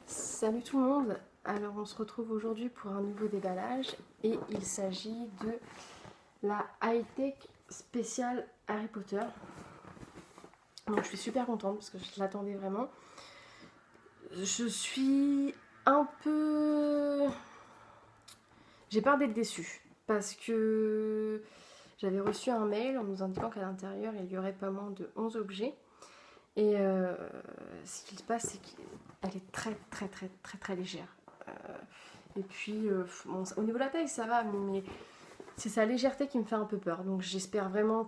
Salut tout le monde. Alors on se retrouve aujourd'hui pour un nouveau déballage et il s'agit de la high-tech spéciale Harry Potter. Donc je suis super contente parce que je l'attendais vraiment. Je suis un peu... J'ai peur d'être déçue parce que j'avais reçu un mail en nous indiquant qu'à l'intérieur il y aurait pas moins de 11 objets. Et ce qui se passe, c'est qu'elle est très légère. Et puis, bon, au niveau de la taille, ça va, mais c'est sa légèreté qui me fait un peu peur. Donc j'espère vraiment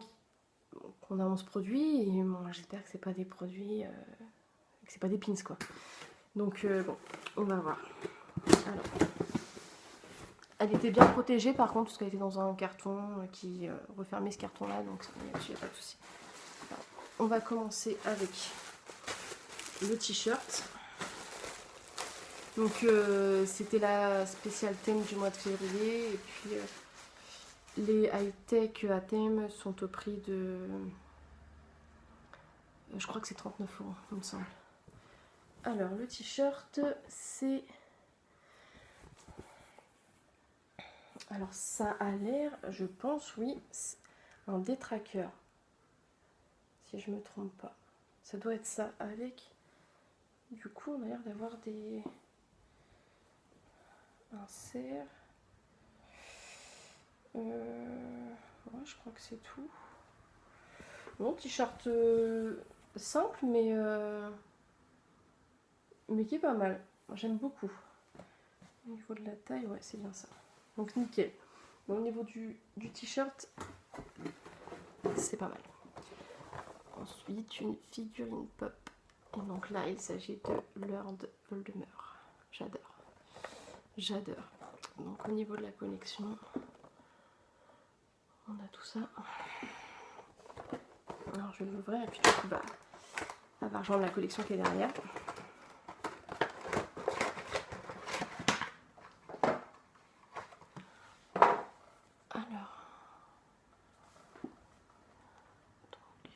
qu'on a 11 produits. Et bon, j'espère que c'est pas des produits, que c'est pas des pins, quoi. Donc bon, on va voir. Alors, elle était bien protégée par contre, parce qu'elle était dans un carton qui refermait ce carton-là. Donc là-dessus, il n'y a pas de souci. Alors, on va commencer avec le t-shirt. Donc c'était la spéciale thème du mois de février. Et puis les high-tech à thème sont au prix de... je crois que c'est 39 €, il me semble. Alors le t-shirt, c'est... Alors ça a l'air, je pense, oui, un détraqueur. Si je me trompe pas. Ça doit être ça avec... Du coup, on a l'air d'avoir des... inserts. Ouais, je crois que c'est tout. Bon, t-shirt simple, mais qui est pas mal. J'aime beaucoup. Au niveau de la taille, ouais, c'est bien ça. Donc nickel. Bon, au niveau du t-shirt, c'est pas mal. Ensuite, une figurine pop. Et donc là, il s'agit de Lord Voldemort. J'adore. J'adore. Donc au niveau de la collection, on a tout ça. Alors je vais l'ouvrir et puis du coup, bah, ça va rejoindre la collection qui est derrière. Alors, donc,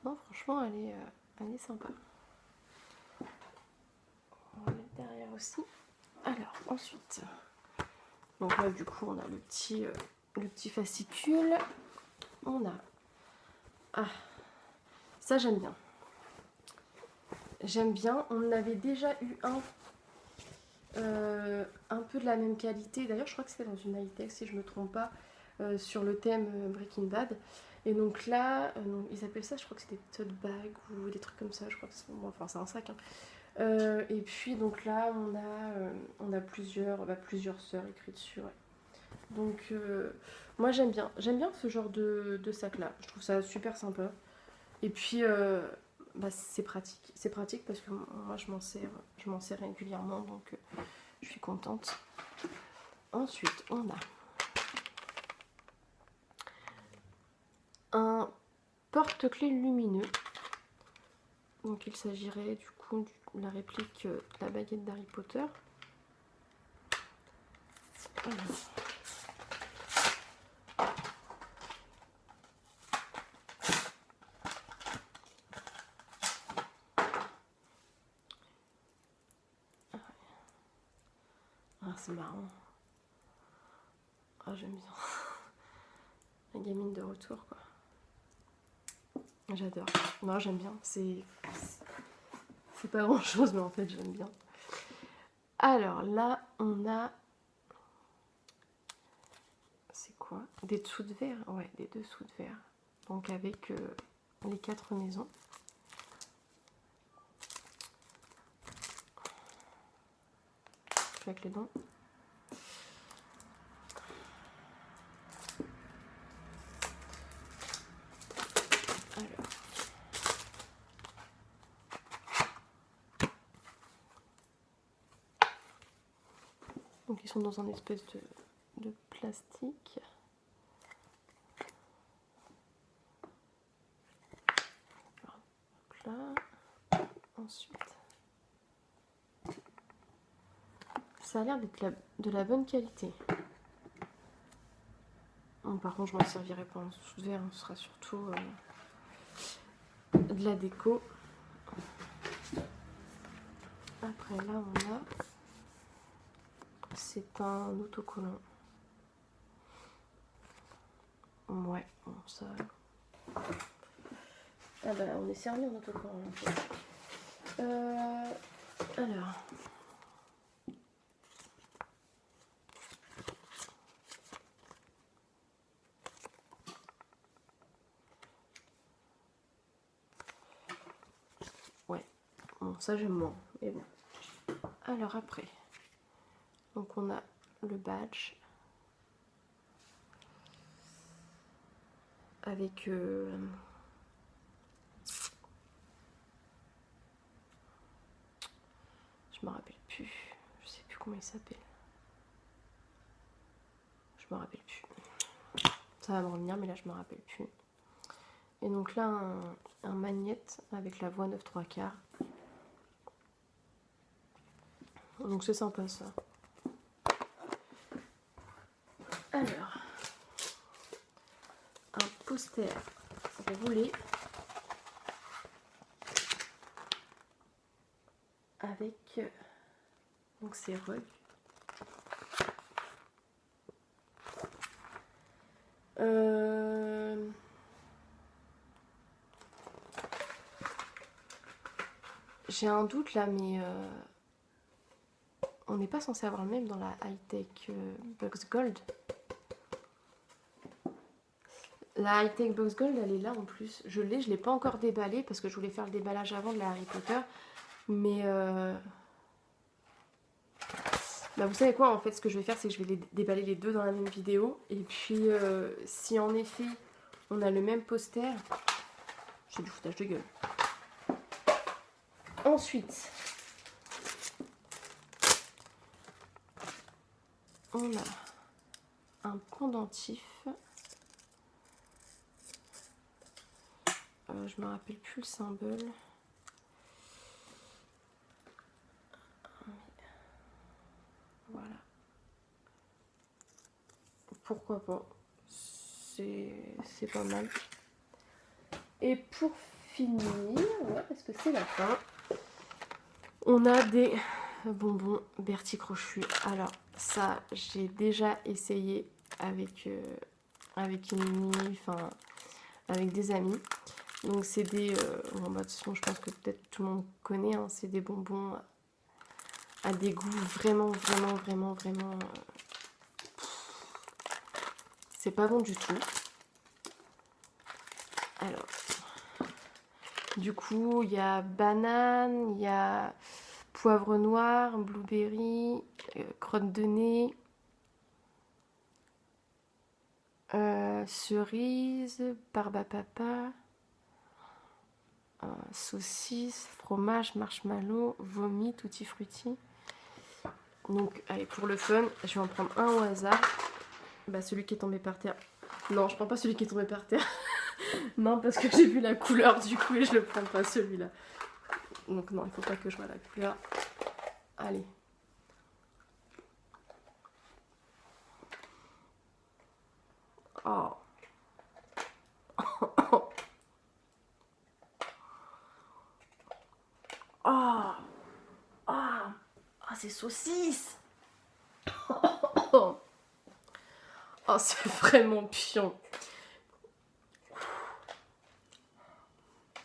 non, franchement, elle est sympa. On va mettre derrière aussi. Alors, ensuite, donc là, du coup, on a le petit fascicule. On a... Ah, ça, j'aime bien. J'aime bien. On en avait déjà eu un peu de la même qualité. D'ailleurs, je crois que c'était dans une high-tech, si je ne me trompe pas, sur le thème Breaking Bad. Et donc là, ils appellent ça, je crois que c'était tote bag ou des trucs comme ça. Je crois que c'est bon, enfin, c'est un sac. Hein. Et puis donc là, on a plusieurs sœurs écrites dessus. Ouais. Donc moi, j'aime bien ce genre de sac-là. Je trouve ça super sympa. Et puis, bah, c'est pratique. C'est pratique parce que moi, je m'en sers régulièrement. Donc, je suis contente. Ensuite, on a un porte-clés lumineux. Donc, il s'agirait du coup de la réplique de la baguette d'Harry Potter. Alors. Ah, c'est marrant. Ah, j'aime bien. La gamine de retour, quoi. J'adore. Non, j'aime bien. C'est pas grand chose, mais en fait, j'aime bien. Alors là, on a... C'est quoi? Des dessous de verre? Ouais, des dessous de verre. Donc avec les 4 maisons. Avec les dents. Alors. Donc ils sont dans un espèce de plastique. Donc là. Ensuite. Ça a l'air d'être de la bonne qualité. Bon, par contre, je m'en servirai pas en dessous de verre. Ce sera surtout de la déco. Après là on a, c'est un autocollant. Ouais, bon ça... Ah bah on est servi en autocollant en fait. Alors... Ouais, bon ça j'aime moins, mais bon. Alors après, donc on a le badge avec je me rappelle plus, je sais plus comment il s'appelle. Je me rappelle plus. Ça va me revenir, mais là je me rappelle plus. Et donc là un magnète avec la voie 9 3/4. Donc c'est sympa ça. Alors, un poster roulé avec donc c'est Rogue. J'ai un doute là, mais on n'est pas censé avoir le même dans la high-tech Box Gold. La high-tech Box Gold, elle est là en plus. Je l'ai pas encore déballée parce que je voulais faire le déballage avant de la Harry Potter. Mais bah vous savez quoi, en fait, ce que je vais faire, c'est que je vais les déballer les deux dans la même vidéo. Et puis, si en effet, on a le même poster, j'ai du foutage de gueule. Ensuite, on a un pendentif. Je me rappelle plus le symbole. Voilà. Pourquoi pas. C'est pas mal. Et pour finir, ouais, parce que c'est la fin, on a des bonbons Bertie Crochu. Alors ça, j'ai déjà essayé avec Émilie, enfin avec des amis. Donc c'est des, bon, bah, de toute façon je pense que peut-être tout le monde connaît, hein, c'est des bonbons à des goûts vraiment, c'est pas bon du tout. Alors, du coup, il y a banane, il y a poivre noir, blueberry, crotte de nez, cerise, barbe à papa, saucisse, fromage, marshmallow, vomi, tutti frutti. Donc, allez, pour le fun, je vais en prendre un au hasard. Bah, celui qui est tombé par terre. Non, je prends pas celui qui est tombé par terre. Non, parce que j'ai vu la couleur du coup et je le prends pas celui-là. Donc non, il faut pas que je vois la couleur. Allez. Oh. Oh. Oh. Oh, c'est saucisse. Oh, c'est vraiment pion.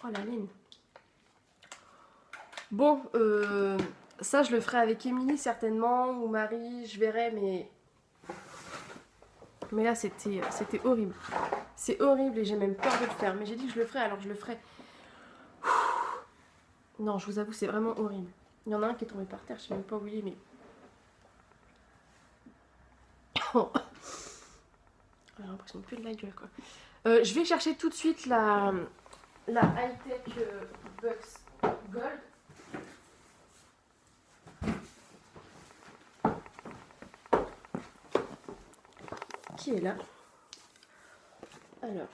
Oh la laine. Bon, ça je le ferai avec Émilie certainement, ou Marie, je verrai, mais là c'était horrible. C'est horrible et j'ai même peur de le faire. Mais j'ai dit que je le ferai, alors je le ferai. Non, je vous avoue, c'est vraiment horrible. Il y en a un qui est tombé par terre, je sais même pas où il est, mais... Oh. J'ai l'impression de plus de la gueule, quoi. Je vais chercher tout de suite la high-tech Box Gold. Qui est là. Alors,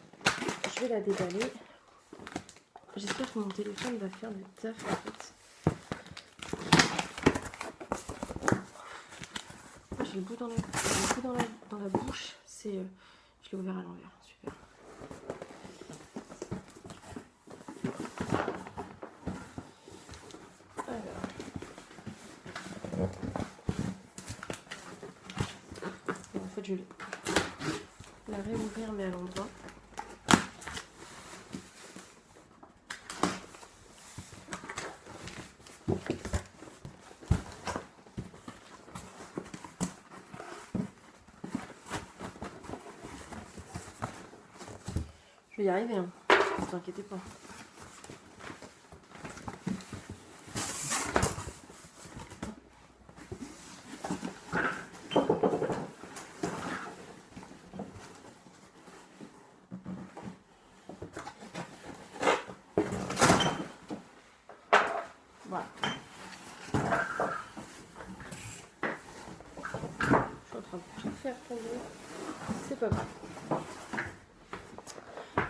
je vais la déballer. J'espère que mon téléphone va faire le taf en fait. J'ai le bout dans la bouche. C'est, je l'ai ouvert à l'envers. Super. dû la réouvrir mais à l'endroit. Je vais y arriver, hein. Ne t'inquiétez pas. Voilà. Je suis en train de tout faire tomber. C'est pas mal.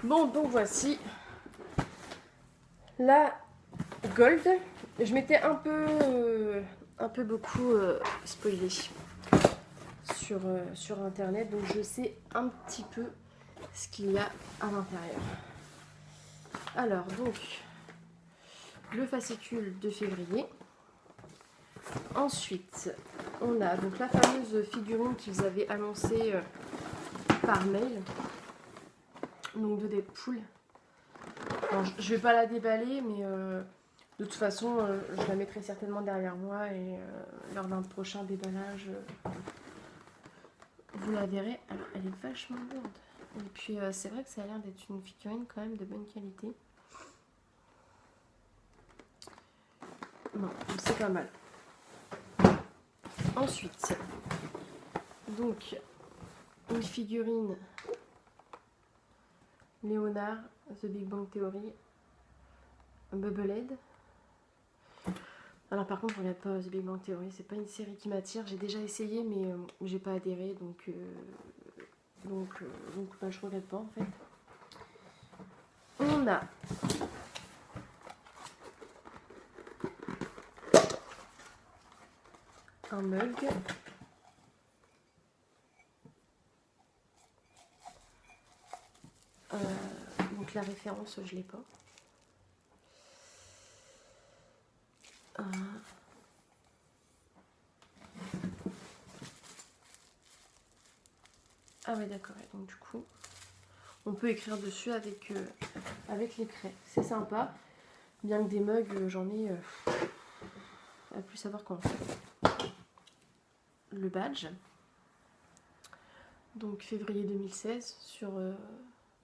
Bon, donc voici la Gold. Je m'étais un peu beaucoup spoilé sur internet, donc je sais un petit peu ce qu'il y a à l'intérieur. Alors, donc, le fascicule de février. Ensuite, on a donc la fameuse figurine qu'ils avaient annoncée par mail. Donc de Deadpool. Alors, je vais pas la déballer, mais de toute façon, je la mettrai certainement derrière moi et lors d'un prochain déballage, vous la verrez. Alors, elle est vachement lourde. Et puis, c'est vrai que ça a l'air d'être une figurine quand même de bonne qualité. Non, c'est pas mal. Ensuite, donc, une figurine Léonard, The Big Bang Theory, Bubblehead. Alors par contre, je regarde pas The Big Bang Theory, c'est pas une série qui m'attire. J'ai déjà essayé, mais j'ai pas adhéré, donc bah, je regarde pas en fait. On a un mug. Donc la référence, je l'ai pas. Ah ouais d'accord, donc du coup on peut écrire dessus avec les craies, c'est sympa, bien que des mugs j'en ai à plus savoir quoi. Le badge, donc février 2016 sur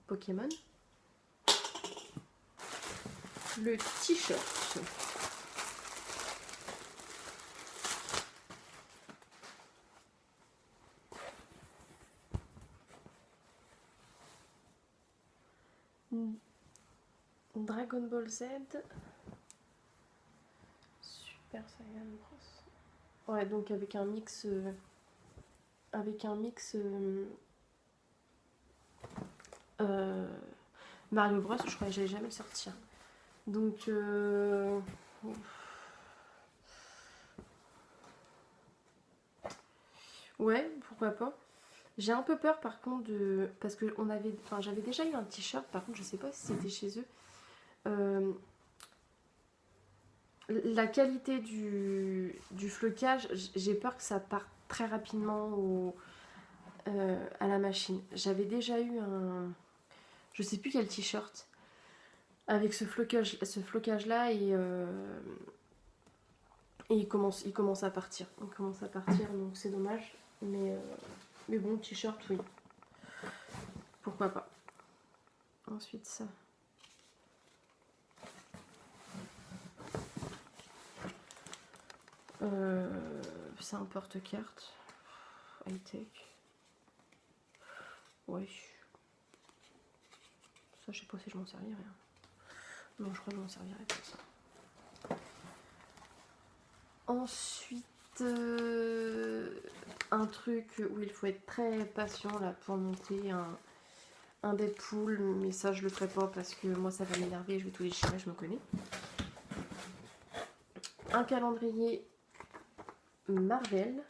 Pokémon. Le t-shirt. Dragon Ball Z. Super Saiyan Bros. Ouais, donc avec un mix Mario Bros, je crois que j'allais jamais le sortir. Donc ouais, pourquoi pas. J'ai un peu peur par contre parce que j'avais déjà eu un t-shirt, par contre je sais pas si c'était chez eux. La qualité du flocage, j'ai peur que ça parte très rapidement à la machine. J'avais déjà eu je sais plus quel t-shirt avec ce flocage là et il commence à partir. Il commence à partir, donc c'est dommage. Mais bon, t-shirt, oui. Pourquoi pas. Ensuite, ça. C'est un porte-carte. High-tech. Ouais. Ça, je sais pas si je m'en servirais. Non, je crois que je m'en servirais pour ça. Ensuite, un truc où il faut être très patient là pour monter un Deadpool, mais ça je le ferai pas parce que moi ça va m'énerver, je vais tout déchirer, je me connais. Un calendrier Marvel.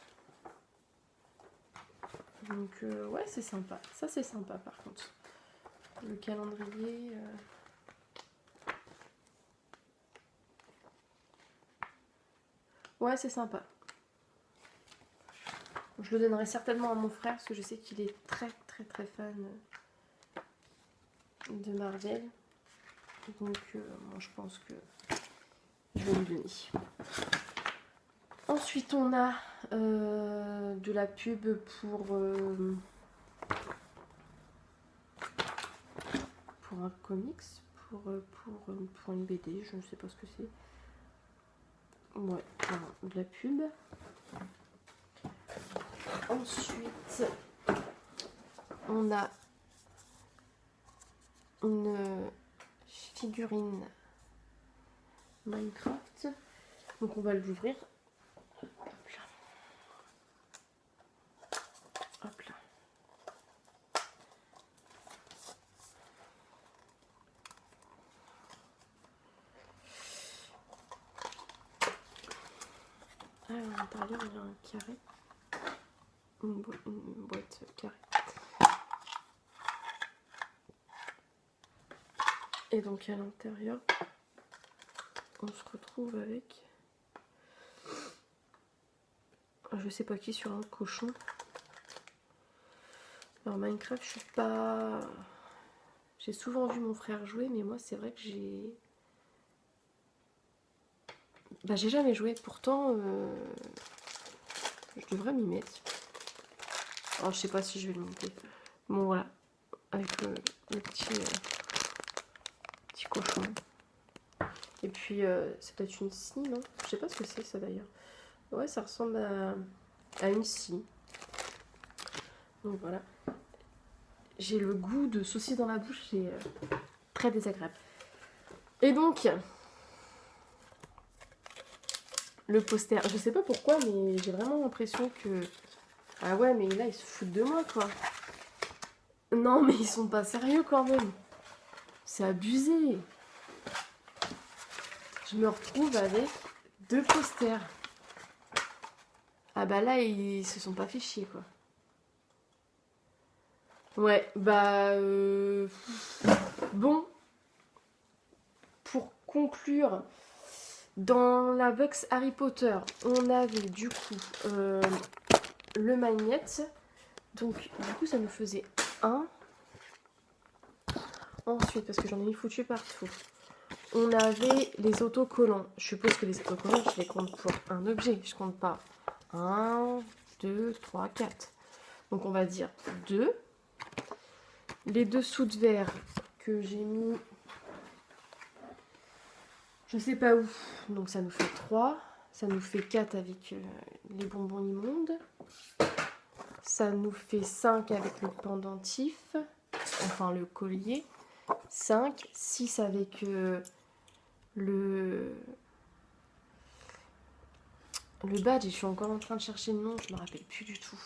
Donc ouais, c'est sympa. Ça c'est sympa par contre. Le calendrier... Ouais, c'est sympa. Je le donnerai certainement à mon frère parce que je sais qu'il est très très très fan de Marvel. Donc moi je pense que je vais le donner. Ensuite on a de la pub pour un comics, pour une BD, je ne sais pas ce que c'est. Ouais, voilà, de la pub. Ensuite, on a une figurine Minecraft. Donc on va l'ouvrir. Hop là. Hop là. Ah, à l'intérieur, il y a un carré. Une boîte carrée. Et donc à l'intérieur, on se retrouve avec... Je sais pas qui sur un cochon. Alors Minecraft, je suis pas... J'ai souvent vu mon frère jouer, mais moi c'est vrai que j'ai... Bah j'ai jamais joué, pourtant je devrais m'y mettre. Alors je sais pas si je vais le monter. Bon voilà, avec le petit cochon. Et puis c'est peut-être une scie, non? Je sais pas ce que c'est ça d'ailleurs. Ouais, ça ressemble à une scie. Donc voilà. J'ai le goût de saucisse dans la bouche, c'est très désagréable. Et donc, le poster, je sais pas pourquoi, mais j'ai vraiment l'impression que... Ah ouais, mais là, ils se foutent de moi, quoi. Non, mais ils sont pas sérieux, quand même. C'est abusé. Je me retrouve avec 2 posters. Ah bah là, ils se sont pas fait chier, quoi. Ouais, bah... Bon. Pour conclure... Dans la box Harry Potter, on avait du coup le magnète. Donc du coup ça nous faisait 1. Ensuite, parce que j'en ai mis foutu partout, on avait les autocollants. Je suppose que les autocollants, je les compte pour un objet. Je compte pas 1, 2, 3, 4. Donc on va dire 2. Les dessous de verre que j'ai mis... Je sais pas où, donc ça nous fait 3, ça nous fait 4 avec les bonbons immondes, ça nous fait 5 avec le pendentif, enfin le collier, 5, 6 avec le badge, et je suis encore en train de chercher le nom, je me rappelle plus du tout,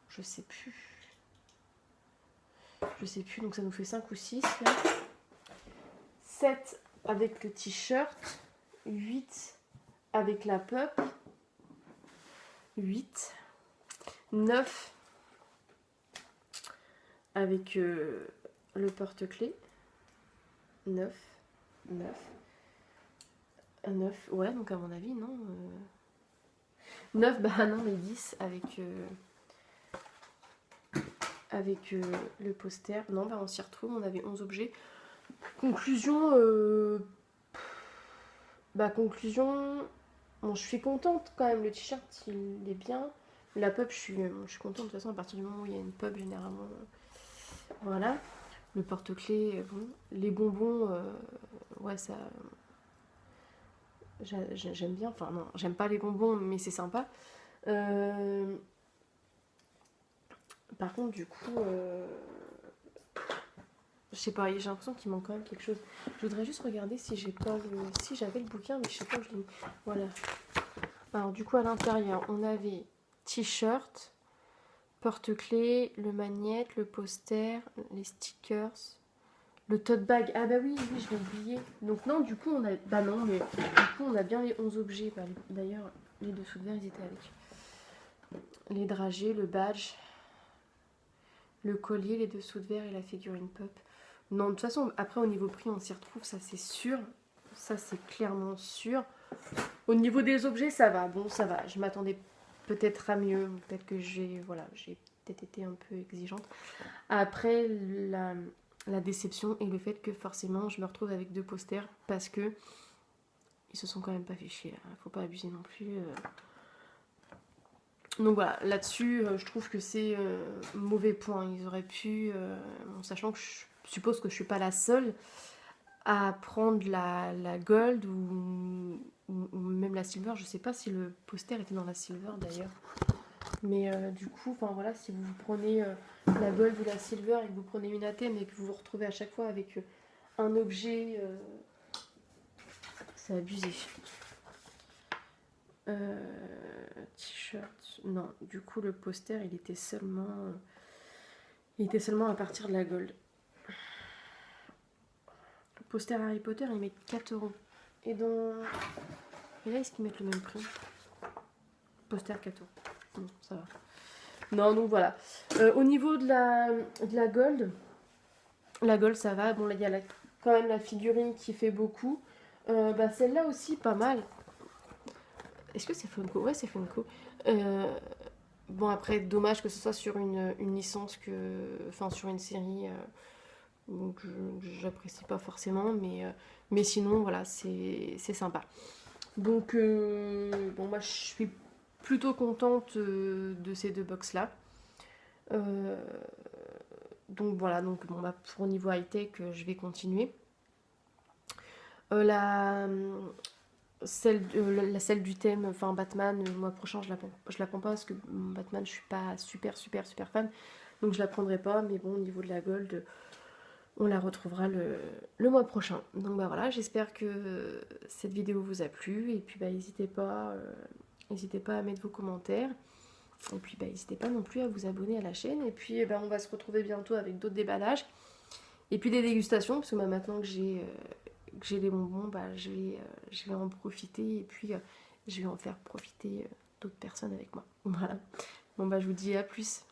je sais plus, donc ça nous fait 5 ou 6, là. 7 avec le t-shirt, 8 avec la pup, 8, 9 avec le porte-clés, 9, 9, ouais, donc à mon avis, non. 9, bah non, mais 10 avec le poster. Non, bah on s'y retrouve, on avait 11 objets. Conclusion, bon, je suis contente quand même, le t-shirt il est bien. La pub, je suis contente de toute façon à partir du moment où il y a une pub généralement. Voilà. Le porte-clés, bon. Les bonbons, ouais ça... J'aime bien, enfin non, j'aime pas les bonbons mais c'est sympa. Par contre du coup... je sais pas, j'ai l'impression qu'il manque quand même quelque chose. Je voudrais juste regarder si j'ai pas si j'avais le bouquin, mais je sais pas où je l'ai mis. Voilà. Alors du coup à l'intérieur, on avait t-shirt, porte-clés, le magnète, le poster, les stickers, le tote bag. Ah bah oui, je l'ai oublié. Donc non, du coup on a... Bah non, mais du coup on a bien les 11 objets. Bah, d'ailleurs, les dessous de verre, ils étaient avec. Les dragées, le badge, le collier, les dessous de verre et la figurine pop. Non, de toute façon, après au niveau prix, on s'y retrouve, ça c'est sûr. Ça c'est clairement sûr. Au niveau des objets, ça va. Bon, ça va. Je m'attendais peut-être à mieux, peut-être que j'ai peut-être été un peu exigeante. Après, la déception et le fait que forcément je me retrouve avec 2 posters parce que ils se sont quand même pas fait chier, hein. Faut pas abuser non plus. Donc voilà, là-dessus, je trouve que c'est mauvais point. Ils auraient pu, en sachant que je suppose que je suis pas la seule à prendre la gold ou même la silver. Je sais pas si le poster était dans la silver d'ailleurs. Mais du coup, enfin voilà, si vous prenez la gold ou la silver et que vous prenez une ATM et que vous vous retrouvez à chaque fois avec un objet, c'est abusé. T-shirt, non, du coup le poster il était seulement à partir de la gold. Le poster Harry Potter ils mettent 4 €. Et là est-ce qu'ils mettent le même prix? Poster 4 €. Bon, ça va. Non, donc voilà. Au niveau de la gold, ça va. Bon, là, il y a quand même la figurine qui fait beaucoup. Celle-là aussi, pas mal. Est-ce que c'est Funko? Ouais, c'est Funko. Bon, après, dommage que ce soit sur une licence enfin, sur une série donc j'apprécie pas forcément, mais sinon, voilà, c'est sympa. Donc, bon, moi, je suis plutôt contente de ces 2 box-là. Donc voilà, donc bon, pour niveau high-tech, je vais continuer. Celle du thème, enfin Batman, le mois prochain, je la prends pas parce que Batman, je suis pas super fan. Donc je la prendrai pas, mais bon, au niveau de la gold, on la retrouvera le mois prochain. Donc voilà, j'espère que cette vidéo vous a plu. Et puis n'hésitez pas à mettre vos commentaires. Et puis n'hésitez pas non plus à vous abonner à la chaîne. Et puis on va se retrouver bientôt avec d'autres déballages. Et puis des dégustations, parce que maintenant que j'ai des bonbons, je vais en profiter. Et puis je vais en faire profiter d'autres personnes avec moi. Voilà. Bon je vous dis à plus.